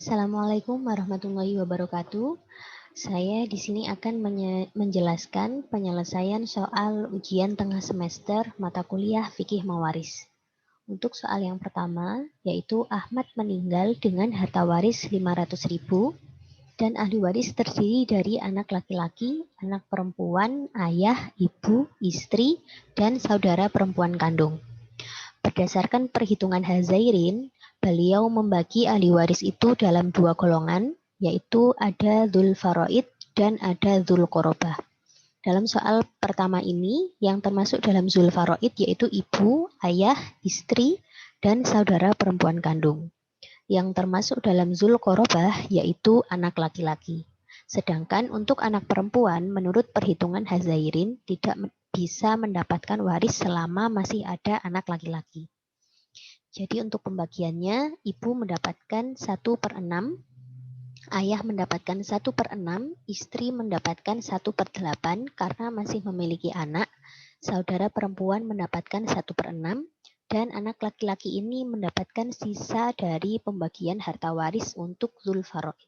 Assalamualaikum warahmatullahi wabarakatuh. Saya di sini akan menjelaskan penyelesaian soal ujian tengah semester mata kuliah Fikih Mawaris. Untuk soal yang pertama, yaitu Ahmad meninggal dengan harta waris 500.000 dan ahli waris terdiri dari anak laki-laki, anak perempuan, ayah, ibu, istri, dan saudara perempuan kandung. Berdasarkan perhitungan Hazairin, beliau membagi ahli waris itu dalam dua golongan, yaitu ada Dzul Faraid dan ada Dzul Qorobah. Dalam soal pertama ini, yang termasuk dalam Dzul Faraid yaitu ibu, ayah, istri, dan saudara perempuan kandung. Yang termasuk dalam Dzul Qorobah yaitu anak laki-laki. Sedangkan untuk anak perempuan, menurut perhitungan Hazairin, tidak bisa mendapatkan waris selama masih ada anak laki-laki. Jadi untuk pembagiannya, ibu mendapatkan 1/6, ayah mendapatkan 1/6, istri mendapatkan 1/8 karena masih memiliki anak, saudara perempuan mendapatkan 1/6, dan anak laki-laki ini mendapatkan sisa dari pembagian harta waris untuk Dzul Faraid.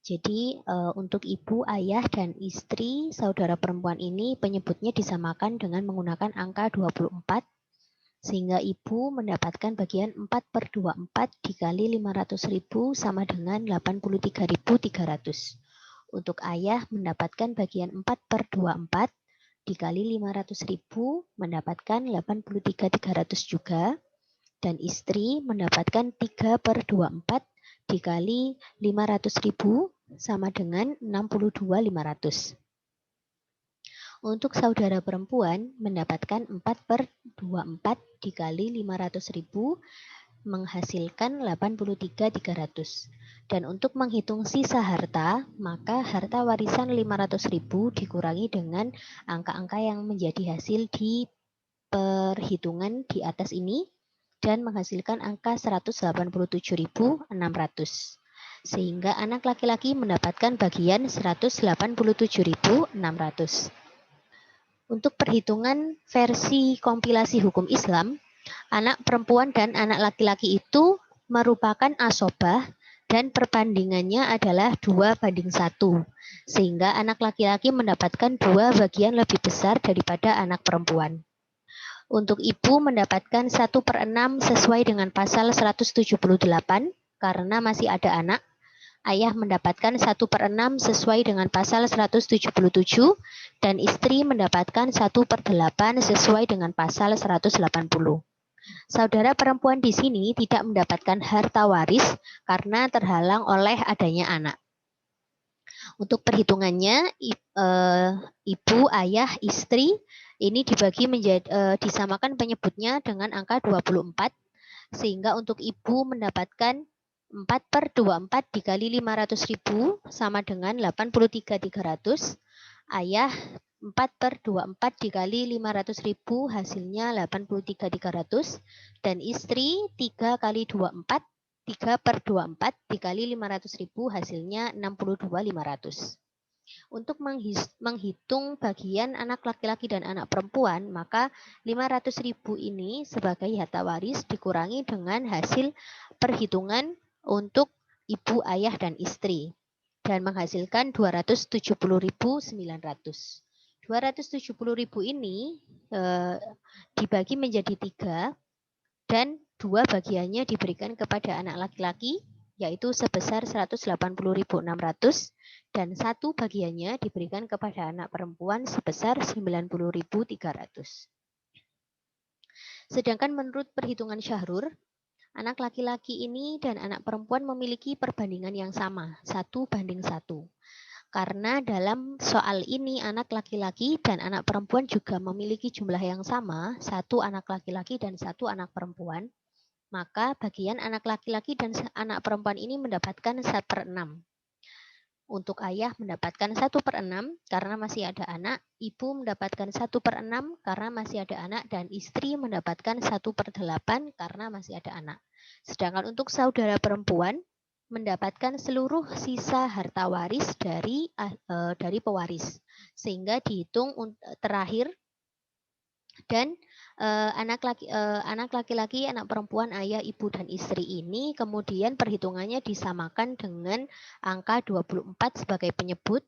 Jadi untuk ibu, ayah, dan istri saudara perempuan ini penyebutnya disamakan dengan menggunakan angka 24, sehingga ibu mendapatkan bagian 4/24 dikali 500.000 sama dengan 83.300. Untuk ayah mendapatkan bagian 4/24 dikali 500.000 mendapatkan 83.300 juga. Dan istri mendapatkan 3/24 dikali 500.000 sama dengan 62.500. Untuk saudara perempuan mendapatkan 4/24 dikali 500.000 menghasilkan 83.300. Dan untuk menghitung sisa harta, maka harta warisan 500.000 dikurangi dengan angka-angka yang menjadi hasil di perhitungan di atas ini dan menghasilkan angka 187.600. Sehingga anak laki-laki mendapatkan bagian 187.600. Untuk perhitungan versi kompilasi hukum Islam, anak perempuan dan anak laki-laki itu merupakan asobah dan perbandingannya adalah 2/1, sehingga anak laki-laki mendapatkan 2 bagian lebih besar daripada anak perempuan. Untuk ibu mendapatkan 1/6 sesuai dengan pasal 178 karena masih ada anak. Ayah mendapatkan 1/6 sesuai dengan pasal 177 dan istri mendapatkan 1/8 sesuai dengan pasal 180. Saudara perempuan di sini tidak mendapatkan harta waris karena terhalang oleh adanya anak. Untuk perhitungannya, ibu, ayah, istri ini dibagi menjadi disamakan penyebutnya dengan angka 24, sehingga untuk ibu mendapatkan 4/24 dikali 500.000 sama dengan 83.300. Ayah 4/24 dikali 500.000 hasilnya 83.300. Dan istri 3 kali 24, 3/24 dikali 500.000 hasilnya 62.500. Untuk menghitung bagian anak laki-laki dan anak perempuan, maka 500.000 ini sebagai harta waris dikurangi dengan hasil perhitungan untuk ibu, ayah, dan istri dan menghasilkan 270.900. 270.000 ini dibagi menjadi 3 dan 2 bagiannya diberikan kepada anak laki-laki yaitu sebesar 180.600 dan 1 bagiannya diberikan kepada anak perempuan sebesar 90.300. Sedangkan menurut perhitungan Syahrur, anak laki-laki ini dan anak perempuan memiliki perbandingan yang sama, 1/1. Karena dalam soal ini anak laki-laki dan anak perempuan juga memiliki jumlah yang sama, 1 anak laki-laki dan 1 anak perempuan, maka bagian anak laki-laki dan anak perempuan ini mendapatkan 1/6. Untuk ayah mendapatkan 1/6 karena masih ada anak, ibu mendapatkan 1/6 karena masih ada anak, dan istri mendapatkan 1/8 karena masih ada anak. Sedangkan untuk saudara perempuan mendapatkan seluruh sisa harta waris dari pewaris, sehingga dihitung terakhir dan anak laki-laki, anak perempuan, ayah, ibu, dan istri ini kemudian perhitungannya disamakan dengan angka 24 sebagai penyebut,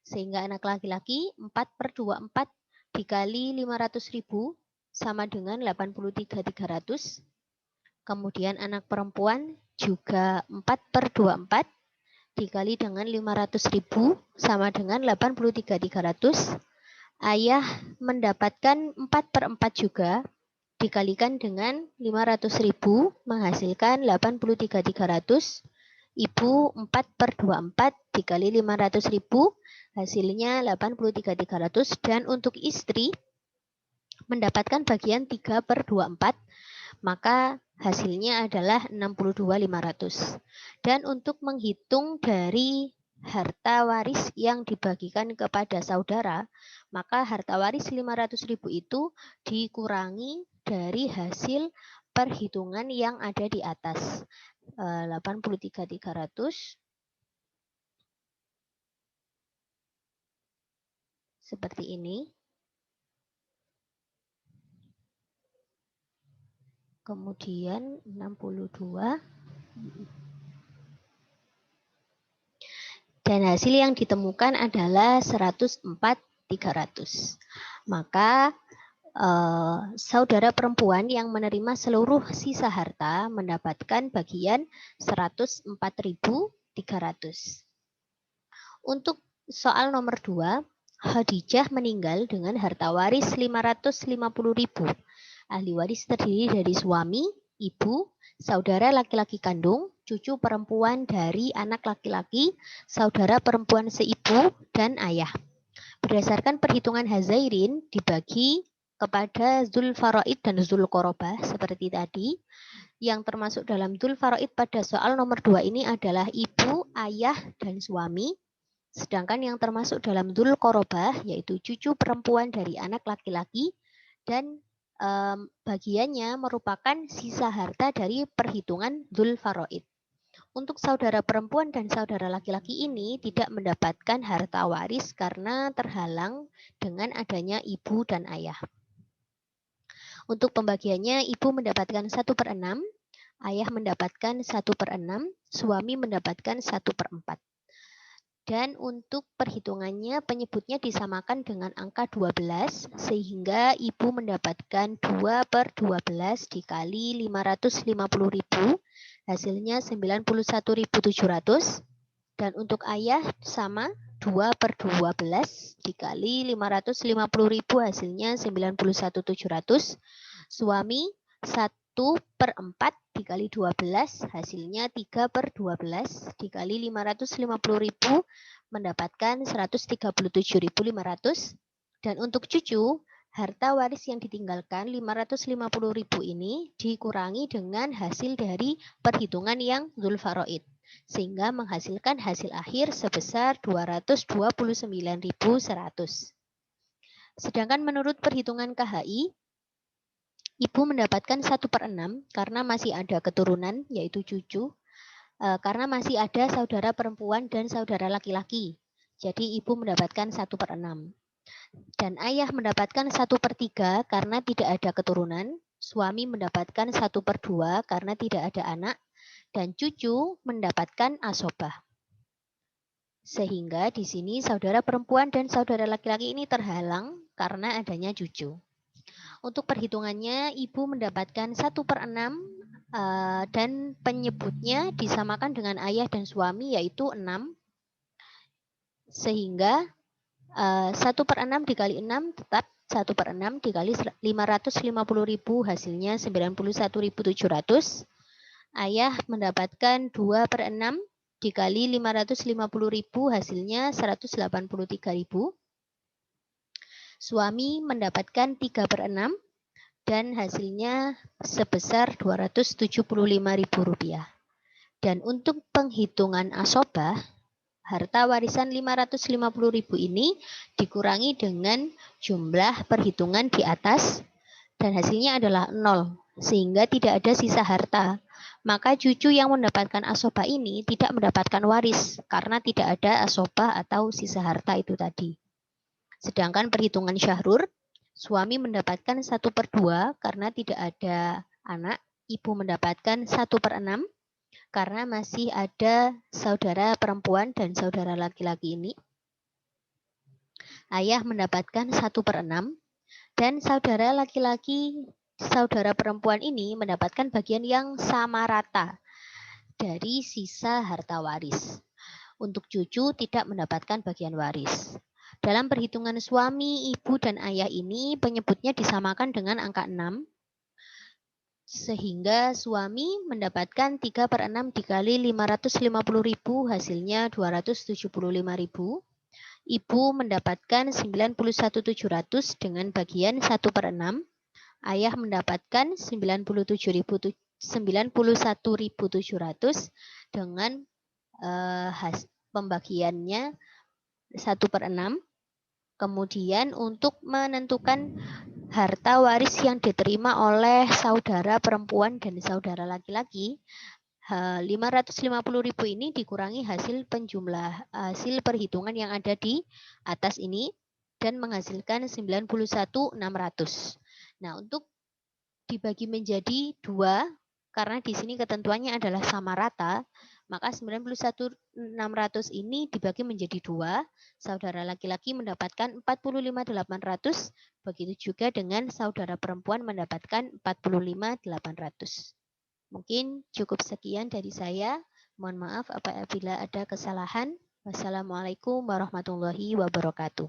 sehingga anak laki-laki 4/24 dikali 500.000 sama dengan 83.300. Kemudian anak perempuan juga 4/24 dikali dengan 500.000 sama dengan 83.300. Ayah mendapatkan 4/4 juga dikalikan dengan 500.000 menghasilkan 83.300. Ibu 4/24 dikali 500.000 hasilnya 83.300. Dan untuk istri mendapatkan bagian 3/24 maka hasilnya adalah 62.500. Dan untuk menghitung dari harta waris yang dibagikan kepada saudara, maka harta waris 500.000 itu dikurangi dari hasil perhitungan yang ada di atas. 83.300 seperti ini. Kemudian 62. Dan hasil yang ditemukan adalah 104.300. Maka saudara perempuan yang menerima seluruh sisa harta mendapatkan bagian 104.300. Untuk soal nomor 2, Khadijah meninggal dengan harta waris 550.000. Ahli waris terdiri dari suami, ibu, saudara laki-laki kandung, cucu perempuan dari anak laki-laki, saudara perempuan seibu, dan ayah. Berdasarkan perhitungan Hazairin dibagi kepada Dzul Faraid dan Dzul Qorobah seperti tadi. Yang termasuk dalam Dzul Faraid pada soal nomor 2 ini adalah ibu, ayah, dan suami. Sedangkan yang termasuk dalam Dzul Qorobah yaitu cucu perempuan dari anak laki-laki dan bagiannya merupakan sisa harta dari perhitungan Dzul Faraid. Untuk saudara perempuan dan saudara laki-laki ini tidak mendapatkan harta waris karena terhalang dengan adanya ibu dan ayah. Untuk pembagiannya, ibu mendapatkan 1/6, ayah mendapatkan 1/6, suami mendapatkan 1/4. Dan untuk perhitungannya, penyebutnya disamakan dengan angka 12, sehingga ibu mendapatkan 2/12 dikali 550.000, hasilnya 91.700. Dan untuk ayah sama, 2/12 dikali 550.000, hasilnya 91.700. Suami 1/4 dikali 12, hasilnya 3/12 dikali 550.000, mendapatkan 137.500. Dan untuk cucu, harta waris yang ditinggalkan 550.000 ini dikurangi dengan hasil dari perhitungan yang Dzul Faraid, sehingga menghasilkan hasil akhir sebesar 229.100. Sedangkan menurut perhitungan KHI, ibu mendapatkan 1/6 karena masih ada keturunan, yaitu cucu, karena masih ada saudara perempuan dan saudara laki-laki. Jadi ibu mendapatkan 1/6. Dan ayah mendapatkan 1/3 karena tidak ada keturunan, suami mendapatkan 1/2 karena tidak ada anak, dan cucu mendapatkan asobah. Sehingga di sini saudara perempuan dan saudara laki-laki ini terhalang karena adanya cucu. Untuk perhitungannya, ibu mendapatkan 1/6 dan penyebutnya disamakan dengan ayah dan suami yaitu 6. Sehingga 1/6 dikali 6 tetap 1/6 dikali 550.000 hasilnya 91.700. Ayah mendapatkan 2/6 dikali 550.000 hasilnya 183.000. Suami mendapatkan 3/6 dan hasilnya sebesar 275.000 rupiah. Dan untuk penghitungan asobah, harta warisan 550.000 ini dikurangi dengan jumlah perhitungan di atas dan hasilnya adalah 0, sehingga tidak ada sisa harta. Maka cucu yang mendapatkan asobah ini tidak mendapatkan waris karena tidak ada asobah atau sisa harta itu tadi. Sedangkan perhitungan syahrur, Suami mendapatkan 1/2 karena tidak ada anak. Ibu mendapatkan 1/6 karena masih ada saudara perempuan dan saudara laki-laki ini. Ayah mendapatkan 1/6 dan saudara laki-laki, saudara perempuan ini mendapatkan bagian yang sama rata dari sisa harta waris. Untuk cucu tidak mendapatkan bagian waris. Dalam perhitungan suami, ibu, dan ayah ini penyebutnya disamakan dengan angka 6, sehingga suami mendapatkan 3/6 dikali 550.000 hasilnya 275.000. Ibu mendapatkan 91.700 dengan bagian 1/6. Ayah mendapatkan 91.700 dengan pembagiannya 1/6. Kemudian untuk menentukan harta waris yang diterima oleh saudara perempuan dan saudara laki-laki, 550.000 ini dikurangi hasil perhitungan yang ada di atas ini dan menghasilkan 91.600. Nah, untuk dibagi menjadi 2, karena di sini ketentuannya adalah sama rata, maka 91.600 ini dibagi menjadi 2. Saudara laki-laki mendapatkan 45.800, begitu juga dengan saudara perempuan mendapatkan 45.800. Mungkin cukup sekian dari saya. Mohon maaf apabila ada kesalahan. Wassalamualaikum warahmatullahi wabarakatuh.